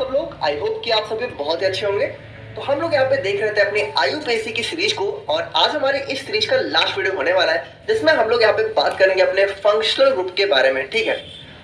सब लोग I hope कि आप सभी बहुत ही अच्छे होंगे। तो हम लोग यहाँ पे देख रहे थे अपनी आईयूपीएससी की सीरीज को और आज हमारे इस सीरीज का लास्ट वीडियो होने वाला है जिसमें हम लोग यहाँ पे बात करेंगे अपने फंक्शनल ग्रुप के बारे में। ठीक है,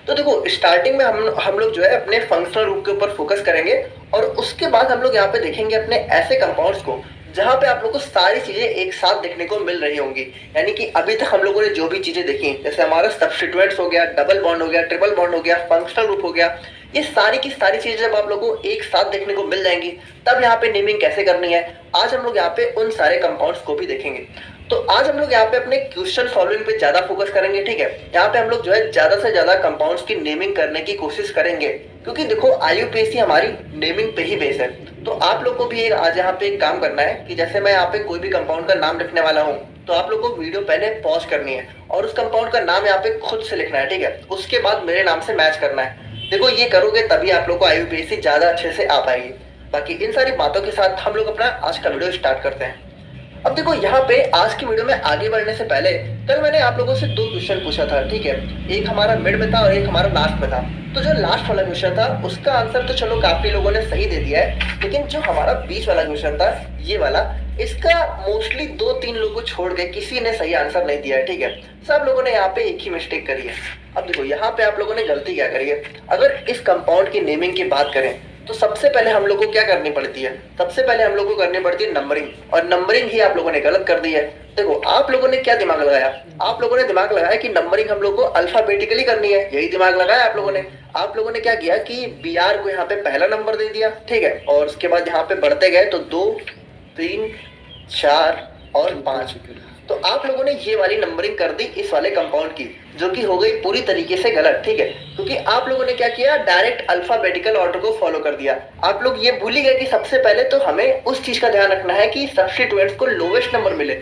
तो देखो स्टार्टिंग में हम लोग जो है अपने फंक्शनल ग्रुप के ऊपर फोकस करेंगे और उसके बाद हम लोग यहाँ पे देखेंगे अपने ऐसे कंपाउंड्स को जहाँ पे आप लोग को सारी चीजें एक साथ देखने को मिल रही होंगी। यानी कि अभी तक हम लोगों ने जो भी चीजें देखी जैसे हमारा सब्स्टिट्यूएंट्स हो गया, डबल बॉन्ड हो गया, ट्रिपल बॉन्ड हो गया, फंक्शनल ग्रुप हो गया, ये सारी की सारी चीजें जब आप लोगों को एक साथ देखने को मिल जाएंगी तब यहाँ पे नेमिंग कैसे करनी है आज हम लोग यहाँ पे उन सारे कंपाउंड्स को भी देखेंगे। तो आज हम लोग यहाँ पे अपने क्वेश्चन सॉल्विंग पे ज्यादा फोकस करेंगे। ठीक है, यहाँ पे हम लोग जो है ज्यादा से ज्यादा कंपाउंड्स की नेमिंग करने की कोशिश करेंगे क्योंकि देखो आईयूपीएससी हमारी नेमिंग पे ही बेस है। तो आप लोग को भी एक आज यहाँ पे एक काम करना है कि जैसे मैं यहाँ पे कोई भी कंपाउंड का नाम लिखने वाला हूँ तो आप लोग को वीडियो पहले पॉज करनी है और उस कंपाउंड का नाम यहाँ पे खुद से लिखना है। ठीक है, उसके बाद मेरे नाम से मैच करना है। देखो ये करोगे तभी आप लोग को आईयूपीएससी ज्यादा अच्छे से आ पाएगी। बाकी इन सारी बातों के साथ हम लोग अपना आज का वीडियो स्टार्ट करते हैं। अब देखो यहाँ पे आज की वीडियो में आगे बढ़ने से पहले कल मैंने आप लोगों से दो क्वेश्चन पूछा था। ठीक है, एक हमारा मिड में था और एक हमारा लास्ट में था। तो जो लास्ट वाला क्वेश्चन था उसका आंसर तो चलो काफी लोगों ने सही दे दिया है, लेकिन जो हमारा बीच वाला क्वेश्चन था ये वाला, इसका मोस्टली 2-3 लोगों को छोड़ के किसी ने सही आंसर नहीं दिया है। ठीक है, सब लोगों ने यहाँ पे एक ही मिस्टेक करी है। अब देखो यहाँ पे आप लोगों ने गलती क्या करी है, अगर इस कंपाउंड की नेमिंग की बात करें तो सबसे पहले हम लोग को क्या करनी पड़ती है, सबसे पहले हम लोग को करनी पड़ती है नंबरिंग, और नंबरिंग ही आप लोगों ने गलत कर दी है। देखो आप लोगों ने क्या दिमाग लगाया, आप लोगों ने दिमाग लगाया कि नंबरिंग हम लोग को अल्फाबेटिकली करनी है, यही दिमाग लगाया आप लोगों ने। आप लोगों ने क्या किया कि बी आर को यहाँ पे पहला नंबर दे दिया। ठीक है, और उसके बाद यहाँ पे बढ़ते गए तो 2, 3, 4 और 5। तो आप लोगों ने ये वाली नंबरिंग कर दी इस वाले कंपाउंड की, जो कि हो गई पूरी तरीके से गलत। ठीक है, क्योंकि आप लोगों ने क्या किया, डायरेक्ट अल्फाबेटिकल ऑर्डर को फॉलो कर दिया। आप लोग ये भूल ही गए कि सबसे पहले तो हमें उस चीज का ध्यान रखना है कि सब्स्टिट्यूएंट्स को लोवेस्ट नंबर मिले।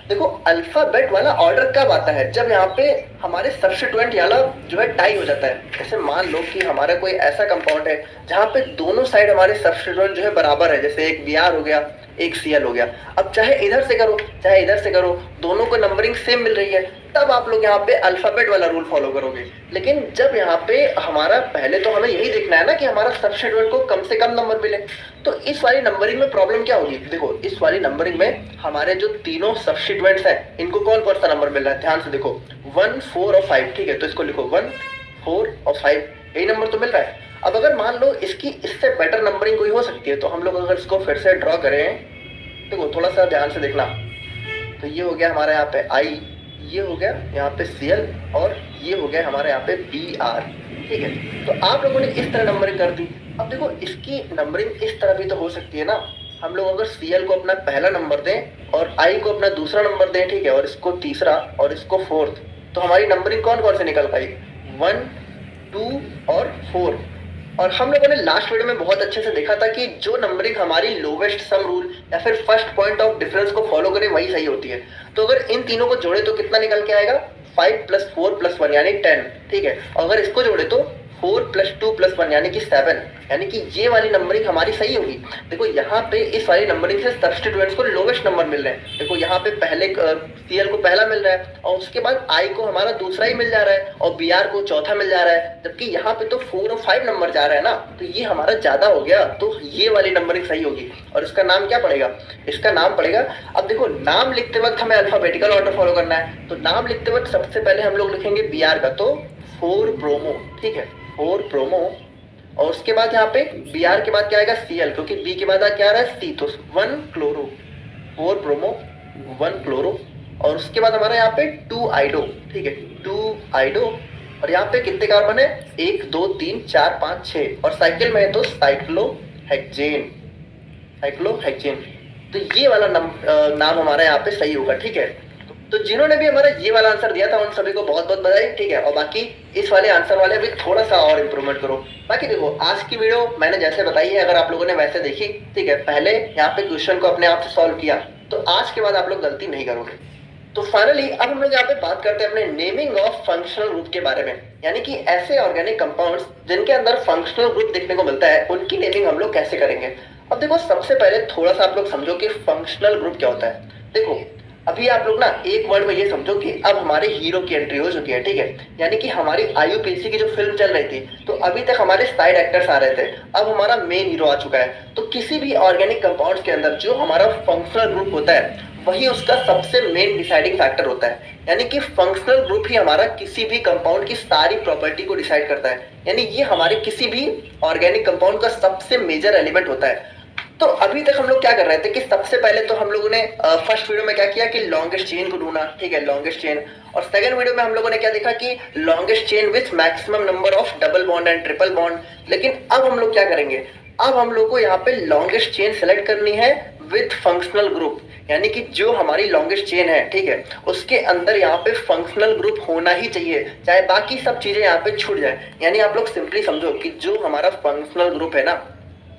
देखो अल्फाबेट वाला ऑर्डर कब आता है, जब यहाँ पे हमारे सब्स्टिट्यूएंट वाला जो है टाई हो जाता है। जैसे मान लो कि हमारा कोई ऐसा कंपाउंड है जहाँ पे दोनों साइड हमारे सब्स्टिट्यूएंट जो है बराबर है, जैसे एक Br हो गया, एक Cl हो गया। अब चाहे इधर से करो चाहे इधर से करो, दोनों को नंबरिंग सेम मिल रही है, तब आप लोग यहाँ पे अल्फाबेट वाला रूल फॉलो करोगे। लेकिन जब यहाँ पे हमारा पहले तो हमें यही देखना है ना कि हमारा सब्स्टिट्यूएंट को कम से कम नंबर मिले। तो इस वाली नंबरिंग में प्रॉब्लम क्या होगी, देखो इस वाली नंबरिंग में हमारे जो तीनों सब्स्टिट्यूएंट्स हैं इनको कौन कौन सा नंबर मिल रहा है, ध्यान से देखो 1, 4 और 5। ठीक है, तो इसको लिखो 1, 4 और 5, यही नंबर तो मिल रहा है। अब अगर मान लो इसकी इससे बेटर नंबरिंग कोई हो सकती है तो हम लोग अगर इसको फिर से ड्रॉ करें, देखो थोड़ा सा ध्यान से देखना, तो ये हो गया हमारा यहाँ पे I, ये हो गया यहाँ पे Cl और ये हो गया हमारे यहाँ पे Br। ठीक है, तो आप लोगों ने इस तरह नंबरिंग कर दी। अब देखो इसकी नंबरिंग इस तरह भी तो हो सकती है ना, हम लोग अगर Cl को अपना पहला नंबर दें और I को अपना दूसरा नंबर दें, ठीक है, और इसको तीसरा और इसको फोर्थ, तो हमारी नंबरिंग कौन कौन से निकल पाई, 1, 2 और 4। और हम लोगों ने लास्ट वीडियो में बहुत अच्छे से देखा था कि जो नंबरिंग हमारी लोवेस्ट सम रूल या फिर फर्स्ट पॉइंट ऑफ डिफरेंस को फॉलो करे वही सही होती है। तो अगर इन तीनों को जोड़े तो कितना निकल के आएगा, 5 + 4 + 1 यानी 10। ठीक है, अगर इसको जोड़े तो 4 + 2 + 1 यानी कि 7, यानी कि ये वाली नंबरिंग हमारी सही होगी। देखो यहाँ पे इस वाली नंबरिंग से सब्स्टिट्यूएंट्स को लोवेस्ट नंबर मिल रहे हैं। देखो यहाँ पे पहले Cl को पहला मिल रहा है और उसके बाद I को हमारा दूसरा ही मिल जा रहा है और Br को चौथा मिल जा रहा है, जबकि यहाँ पे तो 4 और 5 नंबर जा रहा है ना, तो ये हमारा ज्यादा हो गया। तो ये वाली नंबरिंग सही होगी और इसका नाम क्या पड़ेगा, इसका नाम पड़ेगा, अब देखो नाम लिखते वक्त हमें अल्फाबेटिकल ऑर्डर फॉलो करना है। तो नाम लिखते वक्त सबसे पहले हम लोग लिखेंगे Br का, तो 4 ब्रोमो। ठीक है, 4 ब्रोमो, और उसके बाद यहाँ पे Br के बाद क्या आएगा, Cl, क्योंकि B के बाद क्या आ रहा है, C, तो 1 क्लोरो, 4 ब्रोमो 1 क्लोरो, और उसके बाद हमारा यहाँ पे 2 आइडो। ठीक है, 2 आइडो, और यहाँ पे कितने कार्बन है, 1, 2, 3, 4, 5, 6, और साइकिल में है तो साइक्लोहेक्सेन, साइक्लोहेक्सेन। तो ये वाला नाम हमारा यहाँ पे सही होगा। ठीक है, तो जिन्होंने भी हमारा ये वाला आंसर दिया था उन सभी को बहुत बहुत बधाई। ठीक है, और बाकी इस वाले आंसर वाले भी थोड़ा सा और इम्प्रूवमेंट करो। बाकी देखो आज की वीडियो मैंने जैसे बताई है, अगर आप लोगों ने वैसे देखी, ठीक है, पहले यहाँ पे क्वेश्चन को अपने आप से सॉल्व किया, तो आज के बाद आप लोग गलती नहीं करोगे। तो फाइनली अब हम लोग यहाँ पे बात करते हैं अपने नेमिंग ऑफ फंक्शनल ग्रुप के बारे में, यानी कि ऐसे ऑर्गेनिक कंपाउंड्स जिनके अंदर फंक्शनल ग्रुप देखने को मिलता है उनकी नेमिंग हम लोग कैसे करेंगे। अब देखो सबसे पहले थोड़ा सा आप लोग समझो कि फंक्शनल ग्रुप क्या होता है। देखो अभी आप लोग ना एक वर्ड में ये समझो कि अब हमारे हीरो की एंट्री हो चुकी है, ठीक है। यानी कि हमारी आईयूपीएसी की जो फिल्म चल रही थी, तो अभी तक हमारे साइड एक्टर्स आ रहे थे, अब हमारा मेन हीरो आ चुका है। तो किसी भी ऑर्गेनिक कंपाउंड्स के अंदर जो हमारा फंक्शनल ग्रुप होता है, वही उसका सबसे मेन डिसाइडिंग फैक्टर होता है। यानी कि फंक्शनल ग्रुप ही हमारा किसी भी कंपाउंड की सारी प्रॉपर्टी को डिसाइड करता है। यानी ये हमारे किसी भी ऑर्गेनिक कंपाउंड का सबसे मेजर एलिमेंट होता है। तो अभी तक हम लोग क्या कर रहे थे कि सबसे पहले तो हम लोगों ने फर्स्ट वीडियो में क्या किया कि लॉन्गेस्ट चेन को ढूंढना, ठीक है, लॉन्गेस्ट चेन। और सेकंड वीडियो में हम लोगों ने क्या देखा कि longest chain with maximum number of double bond and triple bond. लेकिन अब हम लोग क्या करेंगे, अब हम लोग को यहाँ पे लॉन्गेस्ट चेन सेलेक्ट करनी है विथ फंक्शनल ग्रुप। यानी कि जो हमारी लॉन्गेस्ट चेन है, ठीक है, उसके अंदर यहाँ पे फंक्शनल ग्रुप होना ही चाहिए, चाहे बाकी सब चीजें यहाँ पे छूट जाए। यानी आप लोग सिंपली समझो कि जो हमारा फंक्शनल ग्रुप है ना,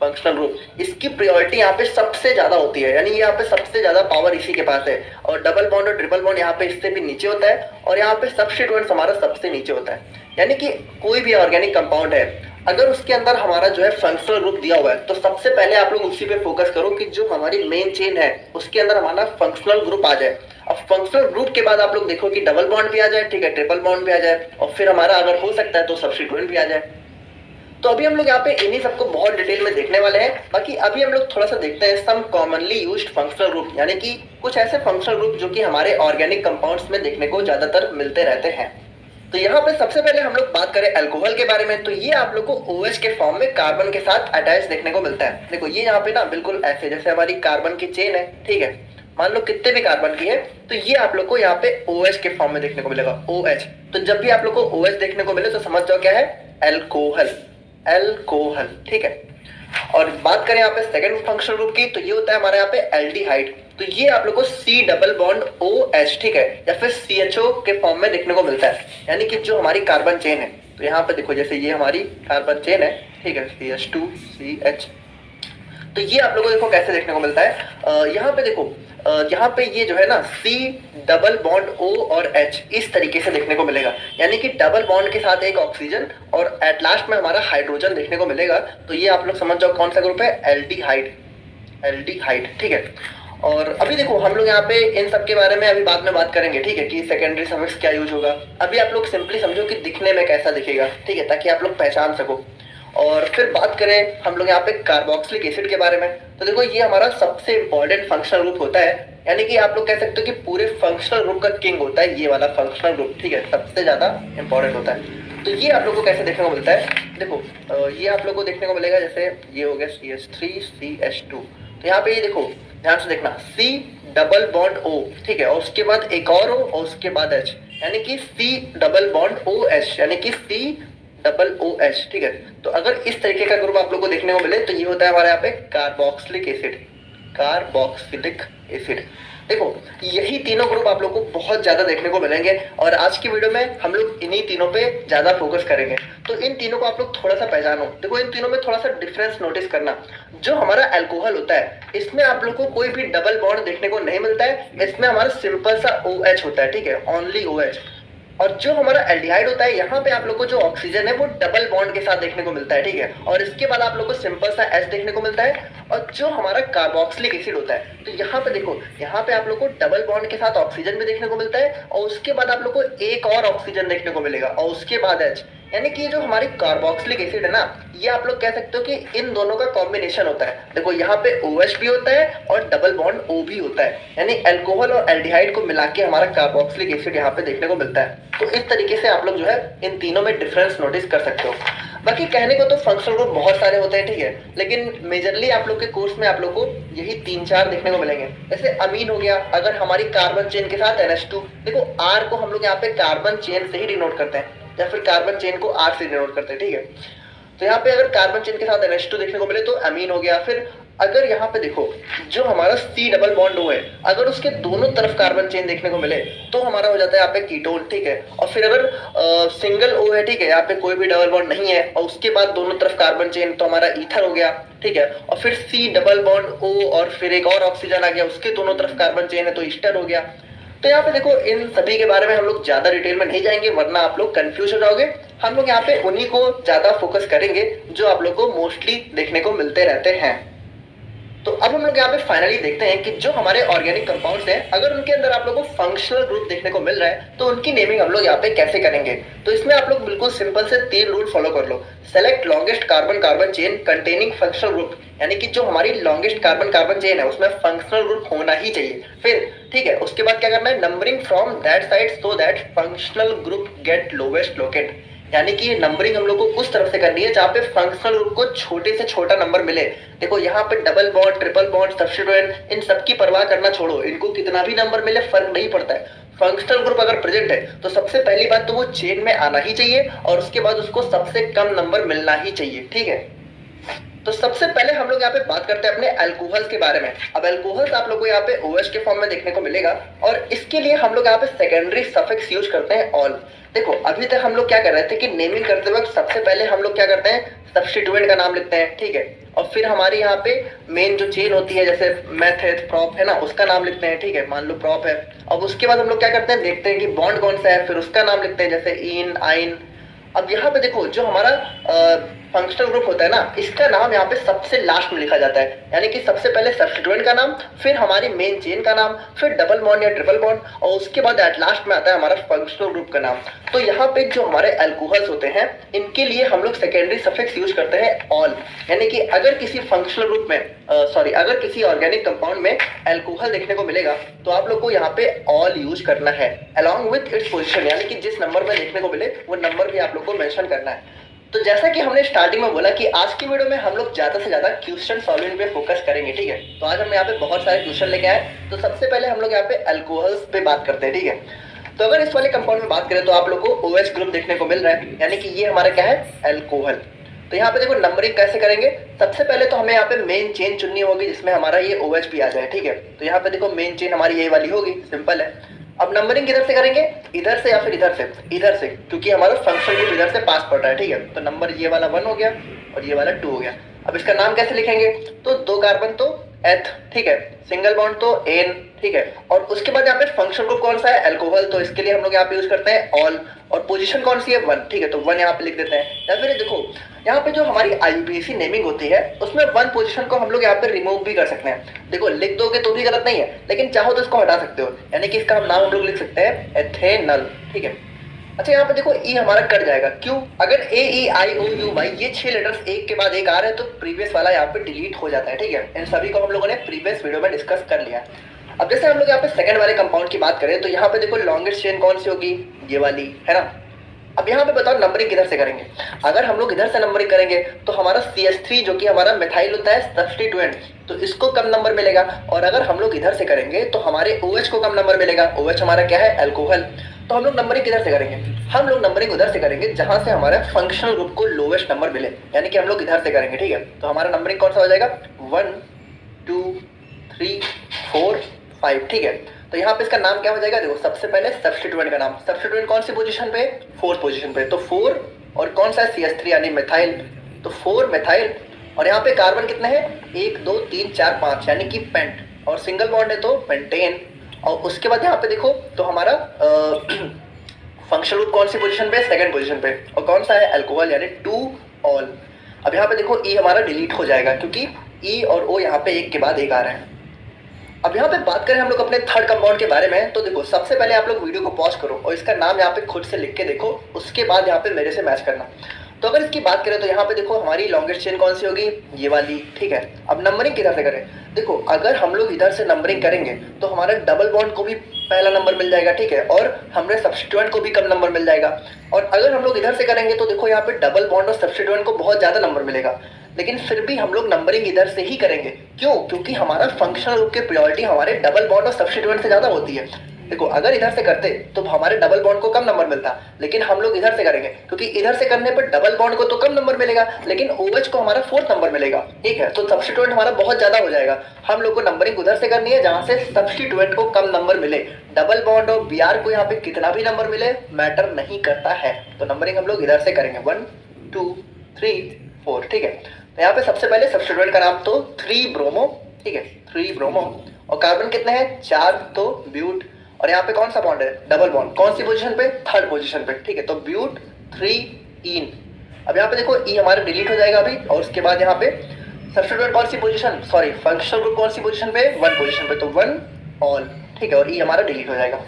फंक्शनल ग्रुप, इसकी प्रायोरिटी यहाँ पे सबसे ज्यादा होती है। यानी यहाँ पे सबसे ज्यादा पावर इसी के पास है। और डबल बॉन्ड और ट्रिपल बॉन्ड यहाँ पे इससे भी नीचे होता है, और यहाँ पे सब्स्टिट्यूएंट्स हमारा सबसे नीचे होता है। यानी कि कोई भी ऑर्गेनिक कंपाउंड है, अगर उसके अंदर हमारा जो है फंक्शनल ग्रुप दिया हुआ है, तो सबसे पहले आप लोग उसी पे फोकस करो कि जो हमारी मेन चेन है उसके अंदर हमारा फंक्शनल ग्रुप आ जाए। अब फंक्शनल ग्रुप के बाद आप लोग देखो कि डबल बॉन्ड भी आ जाए, ठीक है, ट्रिपल बॉन्ड भी आ जाए, और फिर हमारा अगर हो सकता है तो सब्स्टिट्यूएंट भी आ जाए। तो अभी हम लोग यहाँ पे इन्हीं सबको बहुत डिटेल में देखने वाले हैं। बाकी अभी हम लोग थोड़ा सा देखते हैं सम कॉमनली यूज्ड फंक्शनल ग्रुप, यानी कि कुछ ऐसे फंक्शनल ग्रुप जो कि हमारे ऑर्गेनिक कंपाउंड्स में देखने को ज्यादातर मिलते रहते हैं। तो यहाँ पे सबसे पहले हम लोग बात करें अल्कोहल के बारे में, तो ये आप लोग को OH के फॉर्म में कार्बन के साथ अटैच देखने को मिलता है। देखो ये यहाँ पे ना बिल्कुल ऐसे जैसे हमारी कार्बन की चेन है, ठीक है, मान लो कितने भी कार्बन की है, तो ये आप लोग को यहाँ पे OH के फॉर्म में देखने को मिलेगा, OH। तो जब भी आप लोग को OH देखने को मिले तो समझ जाओ क्या है, अल्कोहल, अल्कोहल, ठीक है। और बात करें यहाँ पे सेकंड फंक्शनल ग्रुप की, तो ये होता है हमारे यहाँ पे एल्डिहाइड। तो ये आप लोग को C डबल बॉन्ड OH, ठीक है, या फिर CHO के फॉर्म में देखने को मिलता है। यानी कि जो हमारी कार्बन चेन है, तो यहाँ पे देखो जैसे ये हमारी कार्बन चेन है, ठीक है, CH2CH, तो ये आप लोगों को देखो कैसे देखने को मिलता है। यहाँ पे देखो यहाँ पे ये जो है ना C डबल बॉन्ड O और H इस तरीके से देखने को मिलेगा। यानी कि डबल बॉन्ड के साथ एक ऑक्सीजन और एट लास्ट में हमारा हाइड्रोजन देखने को मिलेगा। तो ये आप लोग समझ जाओ कौन सा ग्रुप है, एल्डिहाइड, एल्डिहाइड, ठीक है। और अभी देखो हम लोग यहाँ पे इन सब के बारे में अभी बाद में बात करेंगे, ठीक है, कि सेकेंडरी सफिक्स क्या यूज होगा। अभी आप लोग सिंपली समझो कि दिखने में कैसा दिखेगा, ठीक है, ताकि आप लोग पहचान सको। और फिर बात करें हम लोग यहाँ पे कार्बोक्सिलिक एसिड के बारे में, तो देखो ये हमारा सबसे इंपॉर्टेंट फंक्शनल ग्रुप होता है। यानी कि आप लोग कह सकते हो कि पूरे फंक्शनल ग्रुप का किंग होता है ये वाला फंक्शनल ग्रुप, ठीक है, सबसे ज्यादा इंपॉर्टेंट होता है। तो ये आप लोग को कैसे देखने को मिलता है, देखो ये आप लोग को देखने को मिलेगा जैसे ये हो गया CH3CH2। तो यहाँ पे ये देखो ध्यान से देखना, C डबल बॉन्ड O, ठीक है, और उसके बाद एक और O और उसके बाद H, यानी कि C डबल बॉन्ड OH, यानी कि C डबल OH, ठीक है। तो अगर इस तरीके का ग्रुप आप लोग को देखने को मिले तो ये होता है हमारे यहाँ पे कार्बोक्सिलिक एसिड, कार्बोक्सिलिक एसिड। देखो यही तीनों ग्रुप आप लोग को बहुत ज्यादा देखने को मिलेंगे, और आज की वीडियो में हम लोग इन्हीं तीनों पे ज्यादा फोकस करेंगे। तो इन तीनों को आप लोग थोड़ा सा पहचानो। देखो इन तीनों में थोड़ा सा डिफरेंस नोटिस करना। जो हमारा अल्कोहल होता है इसमें आप लोग को कोई भी डबल बॉन्ड देखने को नहीं मिलता है, इसमें हमारा सिंपल सा OH होता है, ठीक है, ओनली OH। और जो हमारा एल्डिहाइड होता है यहाँ पे आप लोग को जो ऑक्सीजन है वो डबल बॉन्ड के साथ देखने को मिलता है, ठीक है, और इसके बाद आप लोग को सिंपल सा H देखने को मिलता है। और जो हमारा कार्बोक्सिलिक एसिड होता है, तो यहाँ पे देखो यहाँ पे आप लोग को डबल बॉन्ड के साथ ऑक्सीजन भी देखने को मिलता है, और उसके बाद आप लोग को एक और ऑक्सीजन देखने को मिलेगा, और उसके बाद H। यानी कि जो हमारी कार्बोक्सिलिक एसिड है ना, ये आप लोग कह सकते हो कि इन दोनों का कॉम्बिनेशन होता है। देखो यहाँ पे OH भी होता है और डबल बॉन्ड O भी होता है, यानी अल्कोहल और एल्डिहाइड को मिला के हमारा कार्बोक्सिलिक एसिड यहाँ पे देखने को मिलता है। तो इस तरीके से आप लोग जो है इन तीनों में डिफरेंस नोटिस कर सकते हो। बाकी कहने को तो फंक्शनल ग्रुप बहुत सारे होते हैं, ठीक है, लेकिन मेजरली आप लोग के कोर्स में आप लोग को यही 3-4 देखने को मिलेंगे। जैसे अमीन हो गया, अगर हमारी कार्बन चेन के साथ NH2, देखो R को हम लोग यहाँ पे कार्बन चेन से ही डिनोट करते हैं, या फिर कार्बन चेन को R से डिनोट करते हैं, ठीक है। तो यहाँ पे अगर कार्बन चेन के साथ NH2 देखने को मिले तो अमीन हो गया। फिर अगर यहाँ पे देखो जो हमारा C डबल बॉन्ड O है, अगर उसके दोनों तरफ कार्बन चेन देखने को मिले तो हमारा हो जाता है यहाँ पे कीटोन, ठीक है। और फिर अगर सिंगल O है, ठीक है, यहाँ पे कोई भी डबल बॉन्ड नहीं है, और उसके बाद दोनों तरफ कार्बन चेन, तो हमारा ईथर हो गया, ठीक है। और फिर C डबल बॉन्ड O और फिर एक और ऑक्सीजन आ गया, उसके दोनों तरफ कार्बन चेन है, तो ईस्टर हो गया। तो यहाँ पे देखो इन सभी के बारे में हम लोग ज्यादा डिटेल में नहीं जाएंगे, वरना आप लोग कंफ्यूज हो जाओगे। हम लोग यहाँ पे उन्हीं को ज्यादा फोकस करेंगे जो आप लोग को मोस्टली देखने को मिलते रहते हैं। तो अब हम लोग यहाँ पे फाइनली देखते हैं कि जो हमारे ऑर्गेनिक कंपाउंड्स हैं, अगर उनके अंदर आप लोगों को फंक्शनल ग्रुप देखने को मिल रहा है तो उनकी नेमिंग हम लोग यहाँ पे कैसे करेंगे। तो इसमें आप लोग बिल्कुल सिंपल से 3 रूल फॉलो कर लो। Select longest carbon carbon chain containing functional group, यानी कि जो हमारी लॉन्गेस्ट कार्बन कार्बन चेन है उसमें फंक्शनल ग्रुप होना ही चाहिए। फिर ठीक है, उसके बाद क्या करना है, numbering from that side so that functional group get lowest locant, यानी कि नंबरिंग हम लोग को उस तरफ से करनी है जहाँ पे फंक्शनल ग्रुप को छोटे से छोटा नंबर मिले। देखो यहाँ पे double bond, triple bond, substituent, इन सब की परवाह करना छोड़ो, इनको कितना भी नंबर मिले फर्क नहीं पड़ता है। फंक्शनल ग्रुप अगर प्रेजेंट है तो सबसे पहली बात तो वो चेन में आना ही चाहिए और उसके बाद उसको सबसे कम नंबर मिलना ही चाहिए। ठीक है, तो सबसे पहले हम लोग यहाँ पे बात करते हैं अपने अल्कोहल्स के बारे में। अब अल्कोहल्स आप लोग को यहाँ पे OH के फॉर्म में देखने को मिलेगा और इसके लिए हम लोग यहाँ पे सेकेंडरी सफिक्स यूज करते हैं ऑल। देखो अभी तक हम लोग क्या कर रहे थे कि नेमिंग करते वक्त सबसे पहले हम लोग क्या करते हैं, सब्स्टिट्यूएंट का नाम लिखते हैं, ठीक है, और फिर हमारे यहाँ पे मेन जो चेन होती है जैसे मेथेड प्रॉप है ना, उसका नाम लिखते हैं, ठीक है, मान लो प्रॉप है। अब उसके बाद हम लोग क्या करते हैं, देखते हैं कि बॉन्ड कौन सा है, फिर उसका नाम लिखते हैं जैसे इन, आइन। अब यहाँ पे देखो जो हमारा फंक्शनल ग्रुप होता है ना, इसका नाम यहाँ पे सबसे लास्ट में लिखा जाता है, यानी कि सबसे पहले सब्स्टिट्यूएंट का नाम, फिर हमारी मेन चेन का नाम, फिर डबल बॉन्ड या ट्रिपल बॉन्ड, और उसके बाद एट लास्ट में आता है हमारा फंक्शनल ग्रुप का नाम। तो यहाँ पे जो हमारे अल्कोहल्स होते हैं इनके लिए हम लोग सेकेंडरी सफिक्स यूज करते हैं ऑल, यानी कि अगर किसी फंक्शनल ग्रुप में अगर किसी ऑर्गेनिक कंपाउंड में अल्कोहल देखने को मिलेगा तो आप लोग को यहाँ पे ऑल यूज करना है अलॉन्ग विथ इट्स पोजीशन, यानी कि जिस नंबर में देखने को मिले वो नंबर भी आप लोग को मेंशन करना है। तो जैसा कि हमने स्टार्टिंग में बोला कि आज की वीडियो में हम लोग ज्यादा से ज्यादा क्वेश्चन सॉल्विंग पे फोकस करेंगे, ठीक है। तो आज हम यहाँ पे बहुत सारे क्वेश्चन लेके आए। तो सबसे पहले हम लोग यहाँ पे अल्कोहल्स पे बात करते हैं, ठीक है। तो अगर इस वाले कंपाउंड में बात करें तो आप लोग को OH ग्रुप देखने को मिल रहा है, यानी कि ये हमारा क्या है, अल्कोहल। तो यहाँ पे देखो नंबरिंग कैसे करेंगे, सबसे पहले तो हमें यहाँ पे मेन चेन चुननी होगी जिसमें हमारा ये OH भी आ जाए, ठीक है। तो यहाँ पे देखो मेन चेन हमारी ये वाली होगी, सिंपल है। अब नंबरिंग किधर से करेंगे, इधर से या फिर इधर से, इधर से, क्योंकि हमारा फंक्शन ग्रुप इधर से पास पड़ रहा है, ठीक है। तो नंबर ये वाला 1 हो गया और ये वाला 2 हो गया। अब इसका नाम कैसे लिखेंगे, तो 2 कार्बन तो एथ, ठीक है, सिंगल बॉन्ड तो एन, ठीक है, और उसके बाद यहाँ पे फंक्शन ग्रुप कौन सा है, अल्कोहल, तो इसके लिए हम लोग यहाँ पे यूज करते हैं ऑल, और पोजीशन कौन सी है, 1, ठीक है, तो 1 यहाँ पे लिख देते हैं। या फिर देखो यहाँ पे जो हमारी IUPAC नेमिंग होती है उसमें 1 पोजीशन को हम लोग यहाँ पे रिमूव भी कर सकते हैं। देखो लिख दोगे तो भी गलत नहीं है, लेकिन चाहो तो इसको हटा सकते हो, यानी कि इसका नाम हम लोग लिख सकते हैं एथेनल, ठीक है। अच्छा यहाँ पे देखो ई हमारा कट जाएगा, क्यों, अगर AEIOUY ये 6 लेटर्स एक के बाद एक आ रहे हैं तो प्रीवियस वाला यहाँ पे डिलीट हो जाता है, ठीक है। इन सभी को हम लोगों ने प्रीवियस वीडियो में डिस्कस कर लिया। अब जैसे हम लोग यहाँ पे सेकंड वाले कंपाउंड की बात करें तो यहाँ पे देखो लॉन्गेस्ट चेन कौन सी होगी, ये वाली है ना। अब यहाँ पे बताओ नंबरिंग किधर से करेंगे, अगर हम लोग इधर से नंबरिंग करेंगे तो हमारा CH3 जो कि हमारा मिथाइल होता है सब्स्टिट्यूएंट, तो इसको कम नंबर मिलेगा, और अगर हम लोग इधर से करेंगे तो हमारे OH को कम नंबर मिलेगा। OH हमारा क्या है, अल्कोहल। तो हम लोग नंबरिंग किधर से करेंगे, हम लोग नंबरिंग उधर से करेंगे जहां से हमारे फंक्शनल ग्रुप को लोवेस्ट नंबर मिले, यानी कि हम लोग इधर से करेंगे, ठीक है। तो हमारा नंबरिंग कौन सा हो जाएगा, 1 2 3 4 5, ठीक है। तो यहाँ पे इसका नाम क्या हो जाएगा, देखो सबसे पहले सब्स्टिट्यूएंट का नाम, सब्स्टिट्यूएंट कौन सी पोजीशन पे, 4th पोजीशन पे, तो 4, और कौन सा है, CH3 यानी मिथाइल, तो 4 मिथाइल, और यहाँ पे कार्बन कितने हैं, 1 2 3 4 5, यानी कि पेंट, और सिंगल बॉन्ड है तो पेंटेन। और उसके बाद यहाँ पे देखो तो हमारा फंक्शनल ग्रुप कौन सी पोजीशन पे, 2nd पोजीशन पे, और कौन सा है, अल्कोहल, यानी 2 ऑल। अब यहाँ पे देखो ई हमारा डिलीट हो जाएगा क्योंकि ई और ओ यहाँ पे एक के बाद एक आ रहे हैं। अब यहाँ पे बात करें हम लोग अपने थर्ड कंपाउंड के बारे में, तो देखो सबसे पहले आप लोग वीडियो को पॉज करो और इसका नाम यहाँ पे खुद से लिख के देखो, उसके बाद यहाँ पे मेरे से मैच करना। तो अगर इसकी बात करें तो यहाँ पे देखो हमारी लॉन्गेस्ट चेन कौन सी होगी, ये वाली, ठीक है। अब नंबरिंग किधर से करें, देखो अगर हम लोग इधर से नंबरिंग करेंगे तो हमारे डबल बॉन्ड को भी पहला नंबर मिल जाएगा, ठीक है, और हमने सब्स्टिट्यूएंट को भी कम नंबर मिल जाएगा। और अगर हम लोग इधर से करेंगे तो देखो यहाँ पे डबल बॉन्ड और सब्स्टिट्यूएंट को बहुत ज्यादा नंबर मिलेगा, लेकिन फिर भी हम लोग नंबरिंग इधर से ही करेंगे, क्यों, क्योंकि हमारा फंक्शनल ग्रुप की प्रायोरिटी हमारे डबल बॉन्ड और सब्स्टिट्यूएंट से ज्यादा होती है। देखो अगर इधर से करते तो हमारे डबल बॉन्ड को कम नंबर मिलता, लेकिन हम लोग इधर से करेंगे क्योंकि इधर से करने पर डबल बॉन्ड को तो कम नंबर मिलेगा, लेकिन OH को हमारा 4th नंबर मिलेगा, ठीक है। तो सब्स्टिट्यूएंट हमारा बहुत ज्यादा हो जाएगा। हम लोग को नंबरिंग उधर से करनी है जहां से सब्स्टिट्यूएंट को कम नंबर मिले, डबल बॉन्ड और Br को यहाँ पे कितना भी नंबर मिले मैटर नहीं करता है। तो नंबरिंग हम लोग इधर से करेंगे 1 2 3 4, ठीक है। तो यहाँ पे सबसे पहले सब्स्टिट्यूएंट का नाम तो 3 ब्रोमो, ठीक है, 3 ब्रोमो, और कार्बन कितने हैं, 4, तो ब्यूट, और यहाँ पे कौन सा बॉन्ड है, डबल बॉन्ड, कौन सी पोजीशन पे, 3rd पोजीशन पे, ठीक है, तो ब्यूट 3 इन। अब यहाँ पे देखो ई हमारा डिलीट हो जाएगा अभी, और उसके बाद यहाँ पे सब्स्टिट्यूएंट कौन सी पोजीशन, सॉरी फंक्शनल ग्रुप कौन सी पोजीशन पे, 1 पोजीशन पे, तो 1 ऑल, ठीक है, और ई हमारा डिलीट हो जाएगा।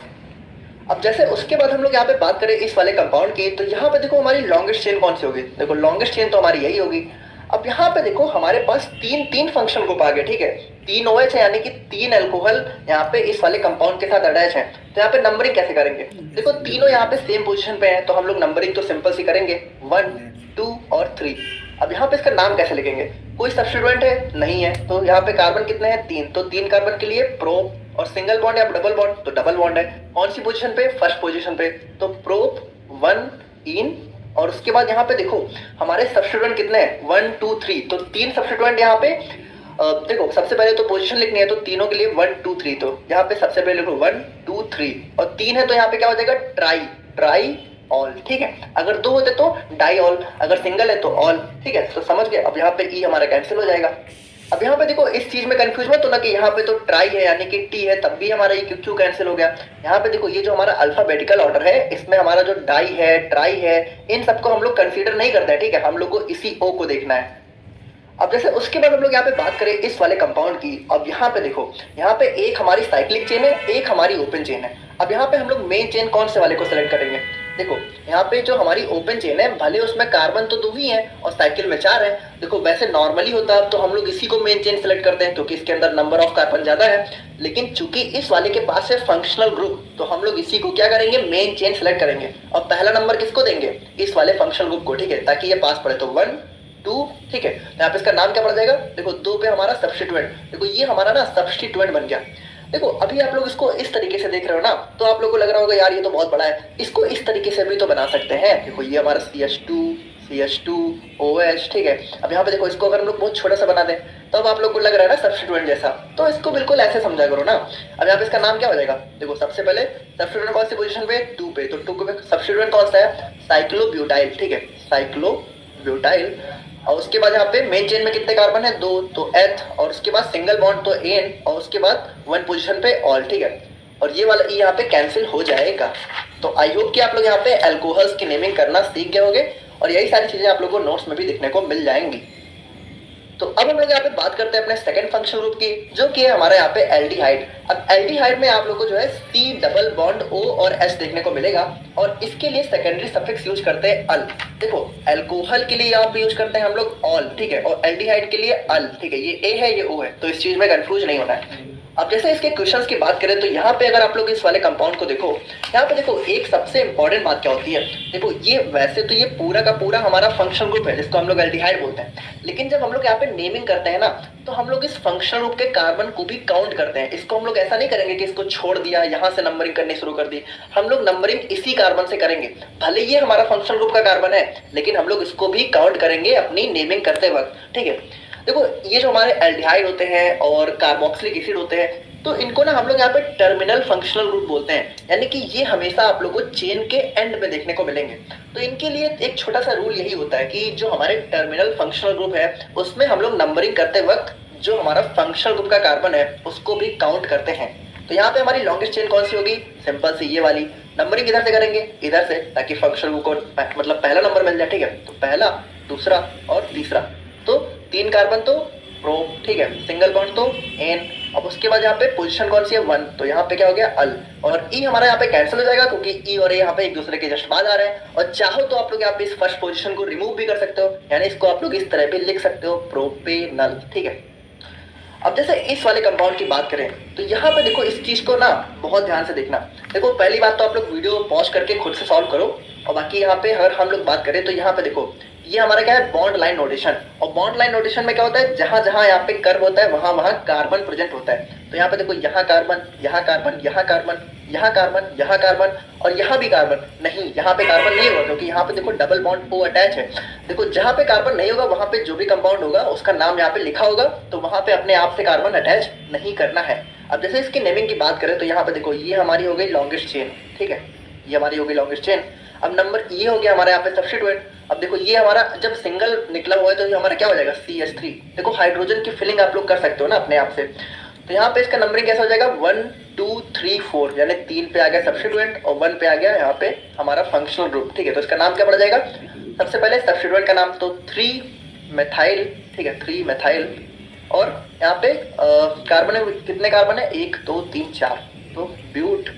अब जैसे उसके बाद हम लोग यहाँ पे बात करें इस वाले कंपाउंड की, तो यहाँ पे देखो हमारी लॉन्गेस्ट चेन कौन सी होगी, देखो लॉन्गेस्ट चेन तो हमारी यही होगी। अब यहाँ पे देखो हमारे पास तीन फंक्शनल ग्रुप आ गए, ठीक है, 3 OH है, यानी कि 3 अल्कोहल यहाँ पे इस वाले कंपाउंड के साथ अटैच है। तो यहाँ पे नंबरिंग कैसे करेंगे, देखो तीनों यहाँ पे सेम पोजीशन पे हैं, तो हम लोग नंबरिंग तो सिंपल सी करेंगे 1 2 और 3। अब यहाँ पे इसका नाम कैसे लिखेंगे, कोई सब्स्टिट्यूएंट है नहीं है, तो यहाँ पे कार्बन कितने हैं 3, तो 3 कार्बन के लिए प्रोप, और सिंगल बॉन्ड या डबल बॉन्ड, तो डबल बॉन्ड है, कौन सी पोजीशन पे, फर्स्ट पोजीशन पे, तो प्रोप 1 इन। और उसके बाद यहाँ पे देखो हमारे सब्स्टिट्यूएंट कितने हैं 1 2 3, तो 3 सब्स्टिट्यूएंट यहाँ पे देखो सबसे पहले तो पोजीशन लिखनी है, तो तीनों के लिए 1 2 3, तो यहाँ पे सबसे पहले लिखो 1 2 3, और 3 है तो यहाँ पे क्या हो जाएगा ट्राई ऑल, ठीक है, अगर 2 होते तो डाई ऑल, अगर सिंगल है तो ऑल, ठीक है, तो समझ गए। अब यहाँ पे ई हमारा कैंसिल हो जाएगा। अब यहाँ पे देखो इस चीज में कंफ्यूज मत होना कि यहाँ पे तो ट्राई है यानी कि टी है, तब भी हमारा ये क्यों कैंसिल हो गया। यहाँ पे देखो ये जो हमारा अल्फाबेटिकल ऑर्डर है, इसमें हमारा जो डाई है ट्राई है, इन सबको हम लोग कंसीडर नहीं करते हैं, ठीक है, हम लोग को इसी ओ को देखना है। अब जैसे उसके बाद हम लोग यहाँ पे बात करें इस वाले कंपाउंड की, अब यहाँ पे देखो यहाँ पे एक हमारी साइक्लिक चेन है, एक हमारी ओपन चेन है। अब यहाँ पे हम लोग मेन चेन कौन से वाले को सिलेक्ट करेंगे, देखो यहाँ पे जो हमारी ओपन चेन है, भले उसमें कार्बन तो 2 ही है और साइकिल में 4 है, देखो वैसे नॉर्मली होता तो हम लोग इसी को मेन चेन सिलेक्ट करते हैं क्योंकि इसके अंदर नंबर ऑफ कार्बन ज्यादा है, लेकिन चूंकि इस वाले के पास है फंक्शनल ग्रुप, तो हम लोग इसी को क्या करेंगे मेन चेन सिलेक्ट करेंगे, और पहला नंबर किसको देंगे, इस वाले फंक्शनल ग्रुप को, ठीक है, ताकि ये पास पड़े, तो 1 2, ठीक है, यहाँ पे इसका नाम क्या पड़ जाएगा, देखो 2 पे हमारा सब्स्टिट्यूएंट, देखो ये हमारा ना सब्स्टिट्यूएंट बन गया। देखो अभी आप लोग इसको इस तरीके से देख रहे हो ना, तो आप लोग को लग रहा होगा यार ये तो बहुत बड़ा है, इसको इस तरीके से भी तो बना सकते हैं। देखो ये हमारा CH2 OH, ठीक है। अब यहाँ पे देखो इसको अगर हम लोग बहुत छोटा सा बना दें, तो अब आप लोग को लग रहा है ना सब्स्टिट्यूएंट जैसा, तो इसको बिल्कुल ऐसे समझा करो ना। अब यहाँ पे इसका नाम क्या हो जाएगा, देखो सबसे पहले सब्स्टिट्यूएंट कौन सी पोजीशन पे 2 पे, तो 2 पे सब्स्टिट्यूएंट कौन सा है, साइक्लोब्यूटाइल, ठीक है, साइक्लोब्यूटाइल। और उसके बाद यहाँ पे मेन चेन में कितने कार्बन है 2, तो एथ, और उसके बाद सिंगल बॉन्ड तो एन, और उसके बाद 1 पोजीशन पे ऑल, ठीक है, और ये वाला ई यहाँ पे कैंसिल हो जाएगा। तो आई होप कि आप लोग यहाँ पे अल्कोहल्स की नेमिंग करना सीख गए होंगे, और यही सारी चीजें आप लोगों को नोट्स में भी देखने को मिल जाएंगी। तो अब हम लोग यहाँ पे बात करते हैं अपने सेकंड फंक्शनल ग्रुप की, जो कि है हमारा यहाँ पे एल्डिहाइड। अब एल्डिहाइड में आप लोग को जो है C डबल बॉन्ड O और H देखने को मिलेगा, और इसके लिए सेकेंडरी सफिक्स यूज करते हैं अल। देखो अल्कोहल के लिए यहाँ पे यूज करते हैं हम लोग ऑल, ठीक है, और एल्डिहाइड के लिए अल, ठीक है, ये A है ये O है, तो इस चीज में कंफ्यूज नहीं होना है। अब जैसे इसके क्वेश्चंस की बात करें, तो यहाँ पे अगर आप लोग इस वाले कंपाउंड को देखो, यहाँ पे देखो एक सबसे इंपॉर्टेंट बात क्या होती है, देखो ये वैसे तो ये पूरा का पूरा हमारा फंक्शनल ग्रुप है जिसको हम लोग एल्डिहाइड बोलते हैं, लेकिन जब हम लोग यहाँ पे नेमिंग करते हैं ना, तो हम लोग इस फंक्शनल ग्रुप के कार्बन को भी काउंट करते हैं। इसको हम लोग ऐसा नहीं करेंगे कि इसको छोड़ दिया, यहाँ से नंबरिंग करनी शुरू कर दी, हम लोग नंबरिंग इसी कार्बन से करेंगे। भले ये हमारा फंक्शनल ग्रुप का कार्बन है, लेकिन हम लोग इसको भी काउंट करेंगे अपनी नेमिंग करते वक्त, ठीक है। देखो ये जो हमारे एल्डिहाइड होते हैं और कार्बोक्सिलिक एसिड होते हैं, तो इनको ना हम लोग यहाँ पे टर्मिनल फंक्शनल ग्रुप बोलते हैं, यानी कि ये हमेशा आप लोगों को चेन के एंड में देखने को मिलेंगे। तो इनके लिए एक छोटा सा रूल यही होता है कि जो हमारे टर्मिनल फंक्शनल ग्रुप है, उसमें हम लोग नंबरिंग करते वक्त जो हमारा फंक्शनल ग्रुप का कार्बन है उसको भी काउंट करते हैं। तो यहाँ पे हमारी लॉन्गेस्ट चेन कौन सी होगी, सिंपल सी ये वाली। नंबरिंग इधर से करेंगे, इधर से, ताकि फंक्शनल ग्रुप को मतलब पहला नंबर मिल जाए, ठीक है। तो पहला, दूसरा और तीसरा, तो 3 कार्बन तो प्रो, ठीक है, सिंगल बॉन्ड तो एन। अब उसके बाद यहाँ पे पोजीशन कौन सी है 1, तो यहाँ पे क्या हो गया अल, और ई हमारा यहाँ पे कैंसिल हो जाएगा क्योंकि ई और ए यहाँ पे एक दूसरे के जस्ट बाद आ रहे हैं। और चाहो तो आप लोग यहाँ पे इस फर्स्ट पोजीशन को रिमूव भी कर सकते हो, यानी इसको आप लोग इस तरह भी लिख सकते हो, प्रोपेनल, ठीक है। अब जैसे इस वाले कंपाउंड की बात करें, तो यहाँ पे देखो इस चीज को ना बहुत ध्यान से देखना। देखो पहली बात तो आप लोग वीडियो पॉज करके खुद से सॉल्व करो, और बाकी यहाँ पे अगर हम लोग बात करें तो यहाँ पे देखो ये हमारा क्या है बॉन्ड लाइन नोटेशन, और बॉन्ड लाइन नोटेशन में क्या होता है, जहां जहां यहाँ पे कर्व होता है वहां वहां कार्बन प्रेजेंट होता है। तो यहाँ पे देखो यहाँ कार्बन, यहाँ कार्बन, यहाँ कार्बन, यहाँ कार्बन, यहाँ कार्बन, और यहाँ भी कार्बन नहीं, यहाँ पे कार्बन नहीं होगा क्योंकि यहाँ पे देखो डबल बॉन्ड O अटैच है। देखो जहाँ पे कार्बन नहीं होगा वहां पे जो भी कंपाउंड होगा उसका नाम यहाँ पे लिखा होगा, तो वहां पे अपने आप से कार्बन अटैच नहीं करना है। अब जैसे इसकी नेमिंग की बात करें, तो यहाँ पे देखो ये हमारी हो गई लॉन्गेस्ट चेन, ठीक है, ये हमारी हो गई लॉन्गेस्ट चेन। अब नंबर ये हो गया हमारे यहाँ पे सब्स्टिट्यूएंट। अब देखो ये हमारा जब सिंगल निकला हुआ है तो ये हमारा क्या हो जाएगा CH3। देखो हाइड्रोजन की फिलिंग आप लोग कर सकते हो ना अपने आप से, तो यहाँ पे इसका नंबरिंग कैसा हो जाएगा 1 2 3 4, यानी 3 पे आ गया सब्स्टिट्यूएंट और 1 पे आ गया यहाँ पे हमारा फंक्शनल ग्रुप, ठीक है। तो इसका नाम क्या पड़ जाएगा, सबसे पहले सब्स्टिट्यूएंट का नाम तो 3 मेथाइल ठीक है, 3 मेथाइल। और यहाँ पे कार्बन है, कितने कार्बन है, 1 2 3 4, तो ब्यूट।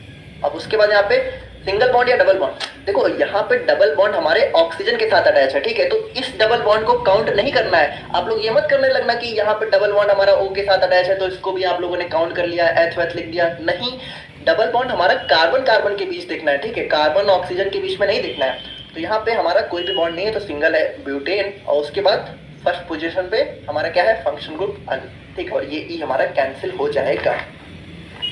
अब उसके बाद यहाँ पे सिंगल बॉन्ड या डबल बॉन्ड, देखो यहाँ पे डबल बॉन्ड हमारे ऑक्सीजन के साथ अटैच है, ठीक है, तो इस डबल बॉन्ड को काउंट नहीं करना है। आप लोग ये मत करने लगना कि यहाँ पे डबल बॉन्ड हमारा O के साथ अटैच है तो इसको भी आप लोगों ने काउंट कर लिया, एच वेथ लिख दिया, नहीं। डबल बॉन्ड हमारा कार्बन कार्बन के बीच देखना है, ठीक है, कार्बन ऑक्सीजन के बीच में नहीं देखना है। तो यहाँ पे हमारा कोई भी बॉन्ड नहीं है तो सिंगल है, ब्यूटेन। और उसके बाद फर्स्ट पोजीशन पे हमारा क्या है, फंक्शन ग्रुप अल, ठीक है, और ये ई हमारा कैंसिल हो जाएगा।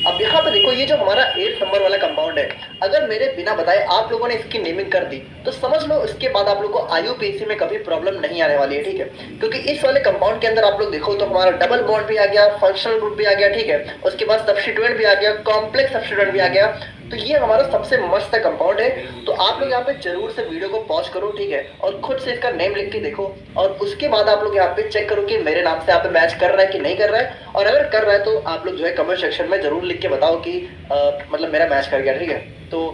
अब यहाँ पे देखो ये जो हमारा 8 नंबर वाला कंपाउंड है, अगर मेरे बिना बताए आप लोगों ने इसकी नेमिंग कर दी तो समझ लो इसके बाद आप लोगों को IUPAC में कभी प्रॉब्लम नहीं आने वाली है, ठीक है, क्योंकि इस वाले कंपाउंड के अंदर आप लोग देखो तो हमारा डबल बॉन्ड भी आ गया, फंक्शनल ग्रुप भी आ गया, ठीक है, उसके बाद सब्स्टिट्यूएंट भी आ गया, कॉम्प्लेक्स सब्स्टिट्यूएंट भी आ गया। तो ये हमारा सबसे मस्त कंपाउंड है। तो आप लोग यहाँ पे जरूर से वीडियो को पॉज करो, ठीक है, और खुद से इसका नेम लिख के देखो, और उसके बाद आप लोग यहाँ पे चेक करो कि मेरे नाम से यहाँ पे मैच कर रहा है कि नहीं कर रहा है। और अगर कर रहा है तो आप लोग जो है कमेंट सेक्शन में जरूर लिख के बताओ कि मतलब मेरा मैच कर गया, ठीक है। तो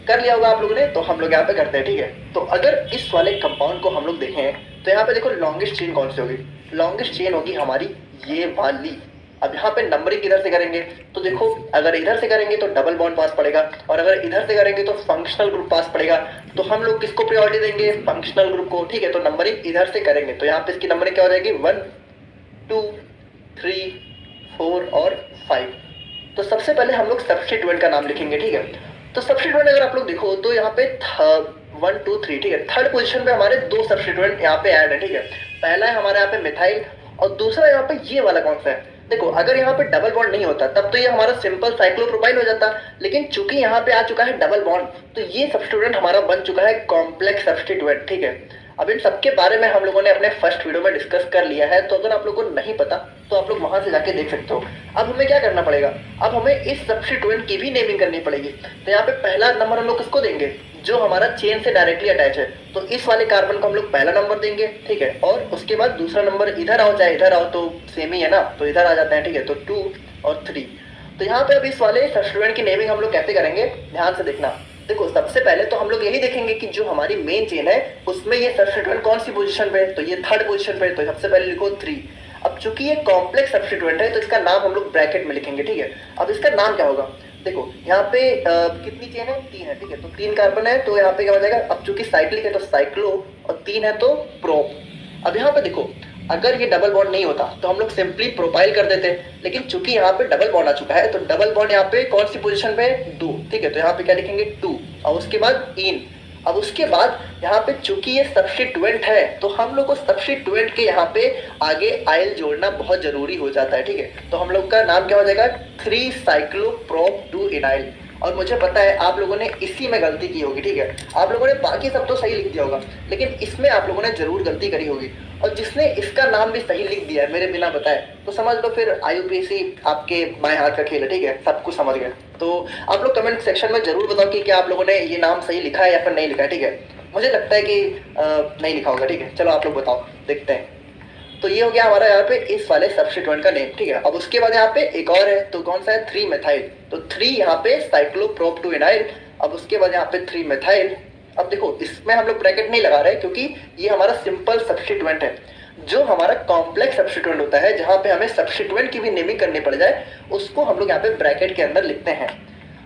कर लिया होगा आप लोगों ने, तो हम लोग यहाँ पे करते हैं, ठीक है। तो अगर इस वाले कंपाउंड को हम लोग देखें तो यहाँ पे देखो लॉन्गेस्ट चेन कौन सी होगी, लॉन्गेस्ट चेन होगी हमारी ये वाली। अब यहाँ पे नंबरिंग किधर से करेंगे, तो देखो अगर इधर से करेंगे तो डबल बॉन्ड पास पड़ेगा, और अगर इधर से करेंगे तो फंक्शनल ग्रुप पास पड़ेगा। तो हम लोग किसको प्रायोरिटी देंगे, फंक्शनल ग्रुप को, ठीक है। तो नंबरिंग इधर से करेंगे तो यहाँ पे इसकी नंबरिंग क्या हो जाएगी, 1 2 3 4 और 5। तो सबसे पहले हम लोग सब्स्टिट्यूएंट का नाम लिखेंगे, ठीक है। तो सब्स्टिट्यूएंट अगर आप लोग देखो तो यहाँ पे 1 2 3, ठीक है, थर्ड पोजीशन पे हमारे 2 सब्स्टिट्यूएंट यहाँ पे ऐड है, ठीक है। पहला है हमारे यहाँ पे मिथाइल और दूसरा यहाँ पे ये वाला कौन सा है, देखो अगर यहाँ पे डबल बॉन्ड नहीं होता तब तो ये हमारा सिंपल साइक्लोप्रोपाइल हो जाता, लेकिन चूंकि यहाँ पे आ चुका है डबल बॉन्ड तो ये सब्स्टिट्यूएंट हमारा बन चुका है कॉम्प्लेक्स सब्स्टिट्यूएंट, ठीक है। अब इन सबके बारे में हम लोगों ने अपने फर्स्ट वीडियो में डिस्कस कर लिया है, तो अगर आप लोगों को नहीं पता तो आप लोग वहां से जाके देख सकते हो। अब हमें क्या करना पड़ेगा, अब हमें इस सब्स्टिट्यूएंट की भी नेमिंग करनी पड़ेगी। तो यहाँ पे पहला नंबर हम लोग किसको देंगे, जो हमारा चेन से डायरेक्टली अटैच है, तो इस वाले कार्बन को हम लोग पहला नंबर देंगे, ठीक है। और उसके बाद दूसरा नंबर इधर आओ चाहे इधर आओ तो सेम ही है ना, तो इधर आ जाते हैं, ठीक है। तो 2 और 3। तो यहाँ पे अब इस वाले सब्स्टिट्यूएंट की नेमिंग हम लोग कैसे करेंगे, ध्यान से देखना। देखो सबसे पहले तो हम लोग यही देखेंगे कि जो हमारी मेन चेन है उसमें ये सब्स्टिट्यूएंट कौन सी पोजीशन पे है, तो ये थर्ड पोजीशन पे है, तो सबसे पहले लिखो 3। अब चूंकि ये कॉम्प्लेक्स सब्स्टिट्यूएंट है तो इसका नाम हम लोग ब्रैकेट में लिखेंगे, ठीक है। अब इसका नाम क्या होगा, देखो यहाँ पे कितनी चेन है, 3 है, ठीक है, तो 3 कार्बन है तो यहाँ पे क्या हो जाएगा, अब चूंकि साइक्लिक है तो साइक्लो, और 3 है तो प्रोप। अब यहाँ पे देखो अगर ये डबल बॉन्ड नहीं होता तो हम लोग सिंपली प्रोपाइल कर देते, लेकिन चूंकि यहाँ पे डबल बॉन्ड आ चुका है तो डबल बॉन्ड यहाँ पे कौन सी पोजीशन पे है, 2, ठीक है। तो यहाँ पे क्या लिखेंगे 2 और उसके बाद इन। अब उसके बाद यहाँ पे चूंकि ये सब्स्टिट्यूएंट है तो हम लोग को सब्स्टिट्यूएंट के यहाँ पे आगे आयल जोड़ना बहुत जरूरी हो जाता है, ठीक है। तो हम लोग का नाम क्या हो जाएगा, 3 साइक्लोप्रोप 2 इनाइल। और मुझे पता है आप लोगों ने इसी में गलती की होगी, ठीक है। आप लोगों ने बाकी सब तो सही लिख दिया होगा लेकिन इसमें आप लोगों ने जरूर गलती करी होगी, और जिसने इसका नाम भी सही लिख दिया है मेरे बिना बताए तो समझ लो फिर IUPAC आपके बाएं हाथ का खेल है, ठीक है, सब कुछ समझ गए। तो आप लोग कमेंट सेक्शन में जरूर बताओ कि क्या आप लोगों ने ये नाम सही लिखा है या फिर नहीं लिखा है, ठीक है। मुझे लगता है कि नहीं लिखा होगा, ठीक है। चलो आप लोग बताओ, देखते हैं। तो ये हो गया हमारा यहाँ पे इस वाले सब्स्टिट्यूएंट का नेम, ठीक है। अब उसके बाद यहाँ पे एक और है, तो कौन सा है, 3 मेथाइल। तो 3 यहाँ पे साइक्लोप्रोप 2 इनाइल। अब उसके बाद यहाँ पे 3 मेथाइल। अब देखो इसमें हम लोग ब्रैकेट नहीं लगा रहे क्योंकि ये हमारा सिंपल सब्स्टिट्यूएंट है। जो हमारा कॉम्प्लेक्स सब्स्टिट्यूएंट होता है जहाँ पे हमें सब्स्टिट्यूएंट की भी नेमिंग करनी पड़ जाए उसको हम लोग यहाँ पे ब्रैकेट के अंदर लिखते हैं।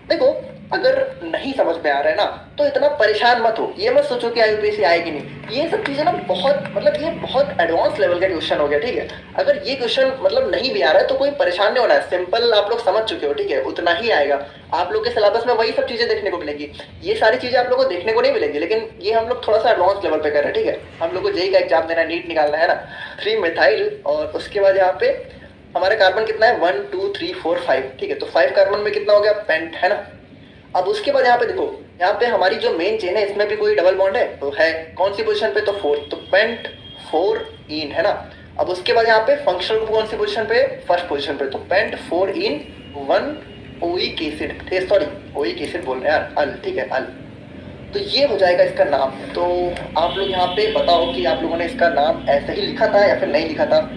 देखो अगर नहीं समझ में आ रहा है ना तो इतना परेशान मत हो, ये मत सोचो कि IUPAC आएगी नहीं। ये सब चीजें ना बहुत मतलब ये बहुत एडवांस लेवल का क्वेश्चन हो गया, ठीक है। अगर ये क्वेश्चन मतलब नहीं भी आ रहा है तो कोई परेशान नहीं होना है, सिंपल आप लोग समझ चुके हो, ठीक है, उतना ही आएगा। आप लोग के सिलेबस में वही सब चीजें देखने को मिलेंगी, ये सारी चीजें आप लोग को देखने को नहीं मिलेंगी, लेकिन ये हम लोग थोड़ा सा एडवांस लेवल पे कर रहे हैं, ठीक है। हम लोग को JEE का एग्जाम देना है, नीट निकालना है ना। 3 मेथाइल और उसके बाद यहाँ पे हमारे कार्बन कितना है, 1 2 3 4 5, ठीक है। तो 5 कार्बन में कितना हो गया, पेंट, है ना। अब उसके बाद यहाँ पे देखो यहाँ पे हमारी जो मेन चेन है इसमें भी कोई डबल बॉन्ड है, तो है कौन सी पोजीशन पे, तो 4, तो पेंट 4 इन, है ना। अब उसके बाद यहाँ पे फंक्शनल ग्रुप कौन सी पोजीशन पे, फर्स्ट पोजीशन पे, तो पेंट 4 इन 1 oic acid, sorry oic acid बोल रहे हैं यार, अल, ठीक है, अल। तो ये हो जाएगा इसका नाम। तो आप लोग यहाँ पे बताओ कि आप लोगों ने इसका नाम ऐसे ही लिखा था या फिर नहीं लिखा था।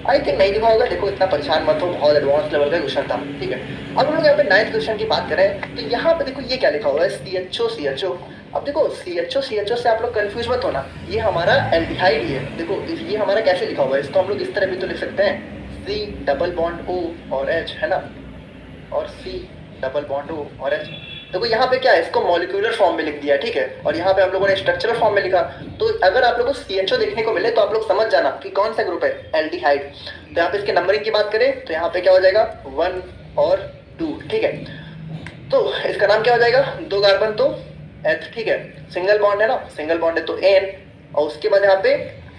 आई थिंक नहीं लिखा होगा, देखो इतना परेशान मत हो, बहुत एडवांस लेवल का क्वेश्चन था, ठीक है। अब हम लोग यहाँ पे 9th क्वेश्चन की बात करें तो यहाँ पे देखो ये क्या लिखा हुआ है, CHO CHO। अब देखो CHO से आप लोग कंफ्यूज मत होना, ये हमारा एल्डिहाइड ही है। देखो ये हमारा कैसे लिखा हुआ है, इसको हम लोग इस तरह भी तो लिख सकते हैं, C डबल बॉन्ड O और H, है ना, और C डबल बॉन्ड O और H। देखो यहाँ पे क्या है, इसको मॉलिक्यूलर फॉर्म में लिख दिया, ठीक है, और यहाँ पे हम लोगों ने स्ट्रक्चरल फॉर्म में लिखा। तो अगर आप लोगों को CHO देखने को मिले तो आप लोग समझ जाना कि कौन सा ग्रुप है, एल्डिहाइड। तो यहाँ पे इसके नंबरिंग की बात करें तो यहाँ पे क्या हो जाएगा 1 और 2, ठीक है। तो इसका नाम क्या हो जाएगा, 2 कार्बन तो H, ठीक है, सिंगल बॉन्ड है ना, सिंगल बॉन्ड है तो N, और उसके बाद यहाँ पे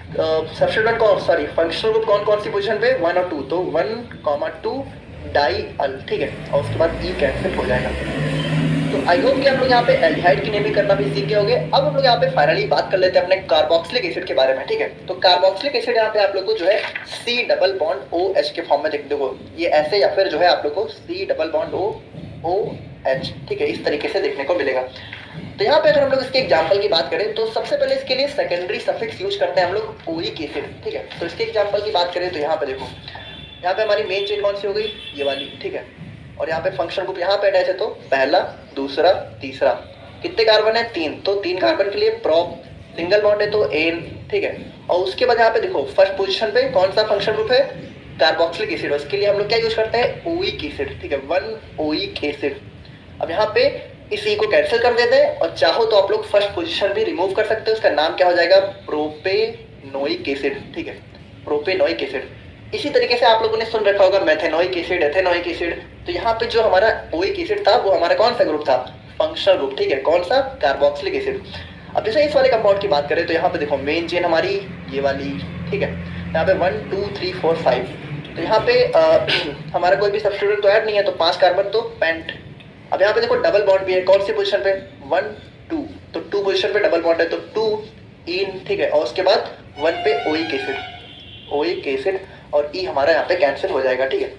सब्स्टिट्यूएंट कौन, सॉरी फंक्शनल ग्रुप कौन कौन सी पोजीशन पे, 1 और 2, तो 1,2 डाई अल, ठीक है, और उसके बाद E कैंसिल हो जाएगा। तो आई होप कि आप लोग यहाँ पे एल्डिहाइड की नेमिंग करना भी सीख गए होंगे। अब हम लोग यहाँ पे फाइनली बात कर लेते हैं अपने कार्बोक्सिलिक एसिड के बारे में, ठीक है। तो कार्बोक्सिलिक एसिड यहाँ पे आप लोग को जो है C डबल बॉन्ड OH के फॉर्म में देख देखो, ये ऐसे, या फिर जो है आप लोग को C डबल बॉन्ड OH, ठीक है, इस तरीके से देखने को मिलेगा। तो यहाँ पे अगर हम लोग इसके एग्जाम्पल की बात करें तो सबसे पहले इसके लिए सेकेंडरी सफिक्स यूज करते हैं हम लोग ओइक एसिड, ठीक है। तो इसके एग्जाम्पल की बात करें तो यहाँ पे देखो, यहाँ पे हमारी मेन चेन कौन सी हो गई, ये वाली, ठीक है, और यहाँ पे फंक्शनल ग्रुप यहाँ पे अटैच है, तो पहला, दूसरा, तीसरा, कितने कार्बन है 3, तो 3 कार्बन के लिए प्रोप, सिंगल बॉन्ड है तो एन, ठीक है। और उसके बाद यहाँ पे देखो फर्स्ट पोजीशन पे कौन सा फंक्शनल ग्रुप है, कार्बोक्सिलिक एसिड, उसके लिए हम लोग क्या यूज करते हैं, ओइक एसिड, ठीक है, 1 ओइक एसिड। अब यहाँ पे इस E को कैंसिल कर देते हैं, और चाहो तो आप लोग फर्स्ट पोजीशन भी रिमूव कर सकते हो, उसका नाम क्या हो जाएगा, प्रोपेनोइक एसिड, ठीक है, प्रोपेनोइक एसिड। इसी तरीके से आप लोगों ने सुन रखा होगा मेथेनोइक एसिड, एथेनोइक एसिड। तो यहाँ पे जो हमारा ओइक एसिड था वो हमारा कौन सा ग्रुप था, फंक्शनल ग्रुप, ठीक है, कौन सा, कार्बोक्सिलिक एसिड। अब जैसे इस वाले कंपाउंड की बात करें तो यहाँ पे देखो मेन चेन हमारी ये वाली, ठीक है, यहाँ पे 1 2 3 4 5, तो यहाँ पे हमारा कोई भी सब्स्टिट्यूएंट तो ऐड नहीं है, तो 5 कार्बन तो पेंट। अब यहाँ पे देखो डबल बॉन्ड भी है, कौन सी पोजीशन पे, 1 2, तो 2 पोजीशन पे डबल बॉन्ड है, तो 2 इन, ठीक है, और उसके बाद 1 पे ओइक एसिड, और E हमारा यहाँ पे कैंसिल हो जाएगा, ठीक है।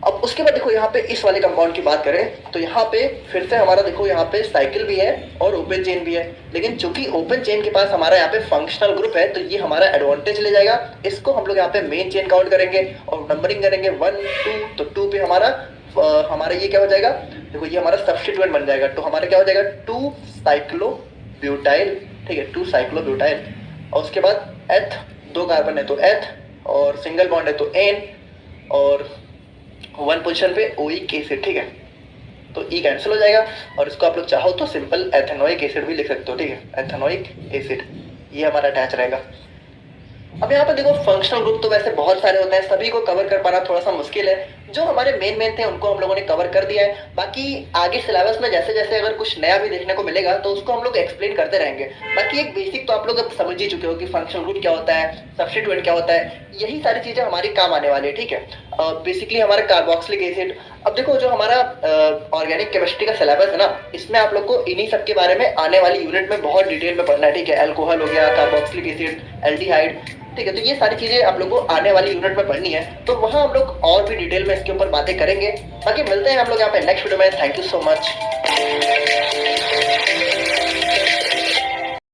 अब उसके बाद देखो यहाँ पे इस वाले कंपाउंड की बात करें तो यहाँ पे फिर से हमारा देखो यहाँ पे साइकिल भी है और ओपन चेन भी है, लेकिन चूंकि ओपन चेन के पास हमारा यहाँ पे फंक्शनल ग्रुप है तो ये हमारा एडवांटेज ले जाएगा। इसको हम लोग यहाँ पे मेन चेन काउंट करेंगे और नंबरिंग करेंगे 1 2, तो 2 पे हमारा ये क्या हो जाएगा, देखो ये हमारा सब्स्टिट्यूएंट बन जाएगा, तो हमारा क्या हो जाएगा 2 साइक्लोब्यूटाइल, ठीक है, 2 साइक्लोब्यूटाइल। और उसके बाद एथ, 2 कार्बन है तो एथ, और सिंगल बॉन्ड है तो एन, और 1 पोजीशन पे ओइक एसिड, ठीक है, तो E कैंसिल हो जाएगा। और इसको आप लोग चाहो तो सिंपल एथेनोइक एसिड भी लिख सकते हो, ठीक है, एथेनोइक एसिड, ये हमारा अटैच रहेगा। अब यहाँ पे देखो फंक्शनल ग्रुप तो वैसे बहुत सारे होते हैं, सभी को कवर कर पाना थोड़ा सा मुश्किल है। जो हमारे मेन थे उनको हम लोगों ने कवर कर दिया है, बाकी आगे सिलेबस में जैसे जैसे अगर कुछ नया भी देखने को मिलेगा तो उसको हम लोग एक्सप्लेन करते रहेंगे। बाकी एक बेसिक तो आप लोग अब समझ ही चुके हो कि फंक्शनल ग्रुप क्या होता है, सब्स्टिट्यूएंट क्या होता है, यही सारी चीजें हमारी काम आने वाली है, ठीक है। बेसिकली हमारा कार्बोक्सिलिक एसिड, अब देखो जो हमारा ऑर्गेनिक केमिस्ट्री का सिलेबस है ना, इसमें आप लोग को इन्हीं सब के बारे में आने वाली यूनिट में बहुत डिटेल में पढ़ना है, ठीक है। अल्कोहल हो गया, कार्बोक्सिलिक एसिड, एल्डिहाइड, ठीक है, तो ये सारी चीजें आप लोग को आने वाली यूनिट में पढ़नी है, तो वहाँ हम लोग और भी डिटेल में इसके ऊपर बातें करेंगे। बाकी मिलते हैं हम लोग यहाँ पे नेक्स्ट वीडियो में। Thank you so much.